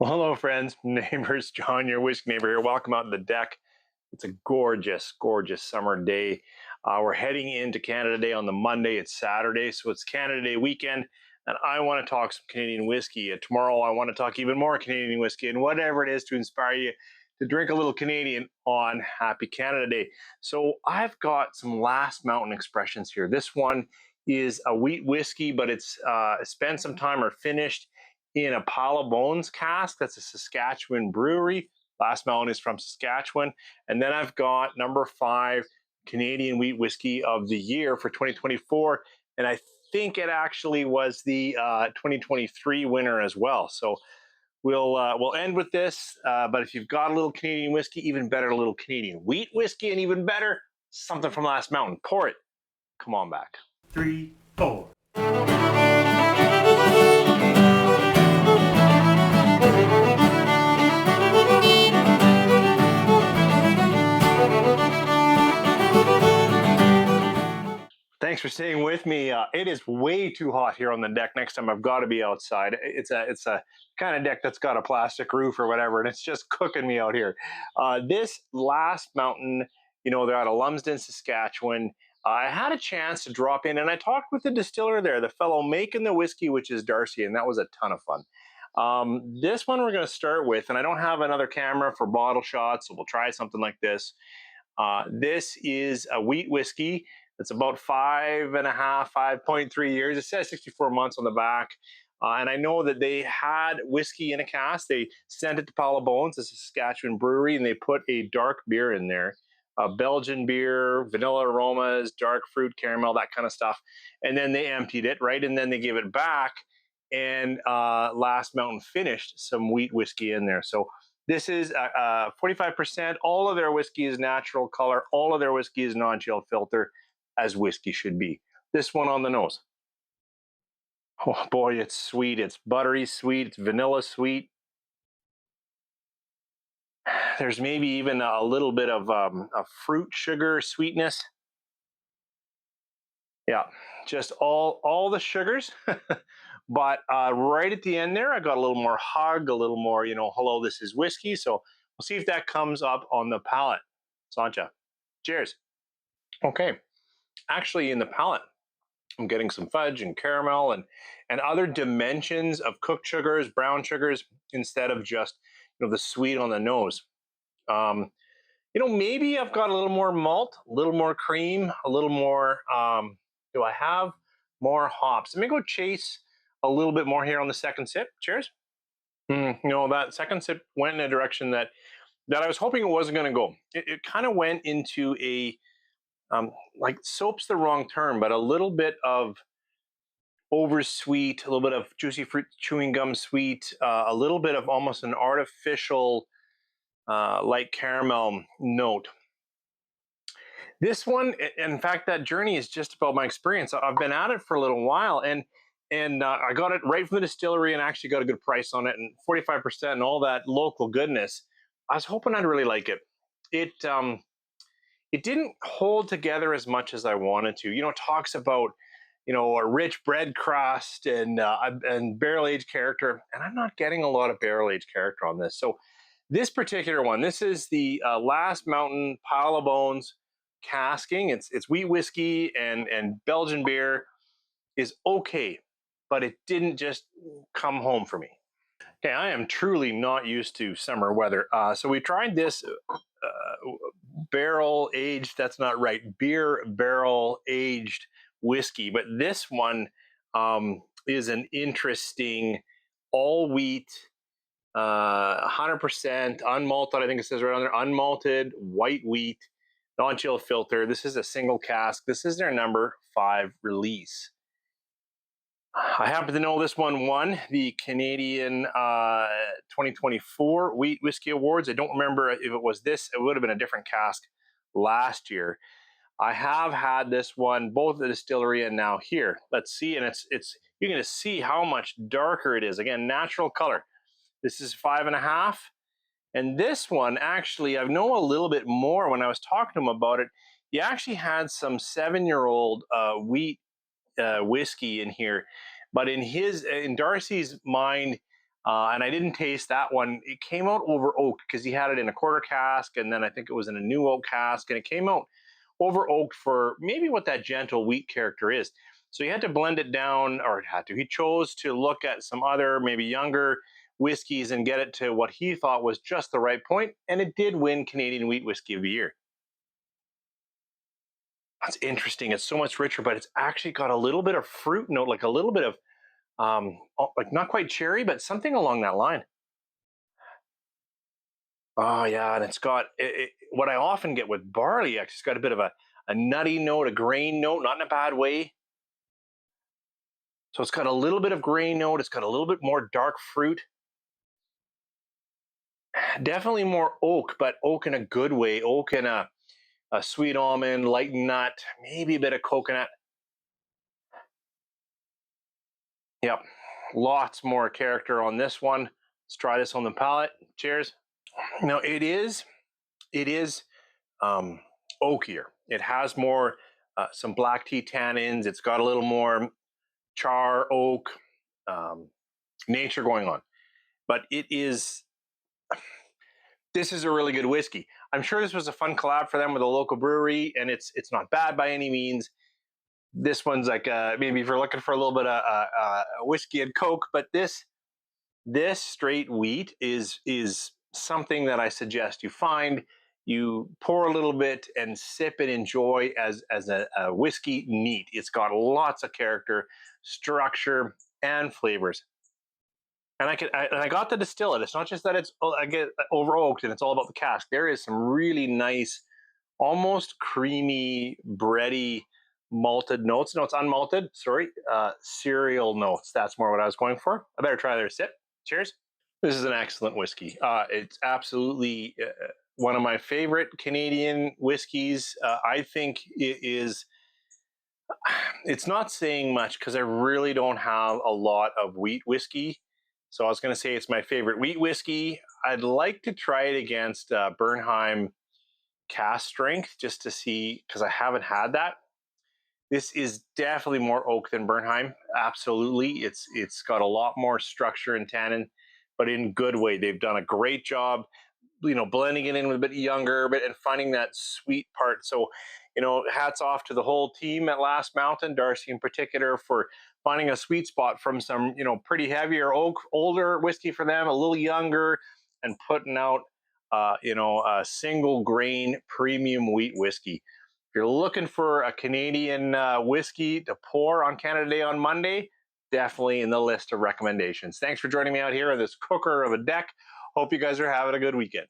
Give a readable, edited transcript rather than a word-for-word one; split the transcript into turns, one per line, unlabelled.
Well, hello, friends, neighbors. John, your whiskey neighbor here. Welcome out to the deck. It's a gorgeous, gorgeous summer day. We're heading into Canada Day on the Monday. It's Saturday, so it's Canada Day weekend, and I want to talk some Canadian whiskey. Tomorrow, I want to talk even more Canadian whiskey and whatever it is to inspire you to drink a little Canadian on Happy Canada Day. So I've got some Last Mountain expressions here. This one is a wheat whiskey, but it's spent some time or finished in a Pile of Bones cask. That's a Saskatchewan brewery. Last Mountain is from Saskatchewan. And then I've got number 5 Canadian wheat whiskey of the year for 2024. And I think it actually was the 2023 winner as well. So we'll end with this. But if you've got a little Canadian whiskey, even better, a little Canadian wheat whiskey, and even better, something from Last Mountain. Pour it. Come on back.
3, 4.
Thanks for staying with me. It is way too hot here on the deck. Next time I've got to be outside. It's a kind of deck that's got a plastic roof or whatever, and it's just cooking me out here. This Last Mountain, they're out of Lumsden, Saskatchewan. I had a chance to drop in, and I talked with the distiller there, the fellow making the whiskey, which is Darcy, and that was a ton of fun. This one we're going to start with, and I don't have another camera for bottle shots, so we'll try something like this. This is a wheat whiskey. It's about 5.5, 5.3 years. It says 64 months on the back. And I know that they had whiskey in a cask. They sent it to Pile of Bones, a Saskatchewan brewery, and they put a dark beer in there. Belgian beer, vanilla aromas, dark fruit, caramel, that kind of stuff. And then they emptied it, right? And then they gave it back. And Last Mountain finished some wheat whiskey in there. So this is 45%. All of their whiskey is natural color. All of their whiskey is non-chill filter, as whiskey should be. This one on the nose. Oh boy, it's sweet. It's buttery sweet. It's vanilla sweet. There's maybe even a little bit of a fruit sugar sweetness. Yeah, just all the sugars. But right at the end there, I got a little more hug, a little more, hello, this is whiskey. So we'll see if that comes up on the palate. Sancha. Cheers. Okay. Actually, in the palate, I'm getting some fudge and caramel and other dimensions of cooked sugars, brown sugars, instead of just the sweet on the nose. Maybe I've got a little more malt, a little more cream, a little more. Do I have more hops? Let me go chase a little bit more here on the second sip. Cheers. That second sip went in a direction that I was hoping it wasn't going to go. It kind of went into a like soap's the wrong term, but a little bit of over sweet, a little bit of juicy fruit chewing gum sweet, a little bit of almost an artificial light caramel note. This one, in fact, that journey is just about my experience. I've been at it for a little while, and I got it right from the distillery and actually got a good price on it, and 45% and all that local goodness. I was hoping I'd really like it. It didn't hold together as much as I wanted to. It talks about a rich bread crust and barrel aged character, and I'm not getting a lot of barrel aged character on this. So this particular one, this is the Last Mountain Pile of Bones casking. It's wheat whiskey and Belgian beer is okay, but it didn't just come home for me. Okay, I am truly not used to summer weather. So we tried this barrel aged, that's not right, beer barrel aged whiskey. But this one is an interesting all wheat, 100% unmalted. I think it says right on there, unmalted white wheat, non-chill filter. This is a single cask. This is their number 5 release. I happen to know this one won the Canadian 2024 Wheat Whiskey Awards. I don't remember if it was this. It would have been a different cask last year. I have had this one both at the distillery and now here. Let's see, and it's you're going to see how much darker it is. Again, natural color. This is 5.5, and this one actually I know a little bit more. When I was talking to him about it, he actually had some 7-year-old wheat whiskey in here, but in Darcy's mind, And I didn't taste that one. It came out over oak because he had it in a quarter cask, and then I think it was in a new oak cask, and it came out over oaked for maybe what that gentle wheat character is. So he had to blend it down, or had to. He chose to look at some other, maybe younger whiskeys and get it to what he thought was just the right point, and it did win Canadian Wheat Whiskey of the Year. That's interesting. It's so much richer, but it's actually got a little bit of fruit note, like a little bit of like not quite cherry, but something along that line. Oh yeah, and it's got what I often get with barley. Actually, it's got a bit of a nutty note, a grain note, not in a bad way. So it's got a little bit of grain note. It's got a little bit more dark fruit. Definitely more oak, but oak in a good way. Oak in a sweet almond, light nut, maybe a bit of coconut. Yep, lots more character on this one. Let's try this on the palate. Cheers. Now it is um, oakier. It has more some black tea tannins. It's got a little more char, oak, um, nature going on. But it is. This is a really good whiskey. I'm sure this was a fun collab for them with a local brewery, and it's not bad by any means. This one's like maybe if you're looking for a little bit of whiskey and coke, but this straight wheat is something that I suggest you find. You pour a little bit and sip and enjoy as a whiskey neat. It's got lots of character, structure, and flavors. And I got to distill it. It's not just that it's I get over oaked and it's all about the cask. There is some really nice, almost creamy, bready, malted notes. No, it's unmalted. Sorry, cereal notes. That's more what I was going for. I better try their sip. Cheers. This is an excellent whiskey. It's absolutely one of my favorite Canadian whiskeys. I think it is. It's not saying much because I really don't have a lot of wheat whiskey. So I was going to say it's my favorite wheat whiskey. I'd like to try it against Bernheim Cask Strength just to see because I haven't had that. This is definitely more oak than Bernheim. Absolutely, it's got a lot more structure and tannin, but in good way. They've done a great job, blending it in with a bit younger, but and finding that sweet part. So, hats off to the whole team at Last Mountain, Darcy in particular, for finding a sweet spot from some, pretty heavier oak, older whiskey for them, a little younger, and putting out, a single grain premium wheat whiskey. If you're looking for a Canadian whiskey to pour on Canada Day on Monday, definitely in the list of recommendations. Thanks for joining me out here on this cooker of a deck. Hope you guys are having a good weekend.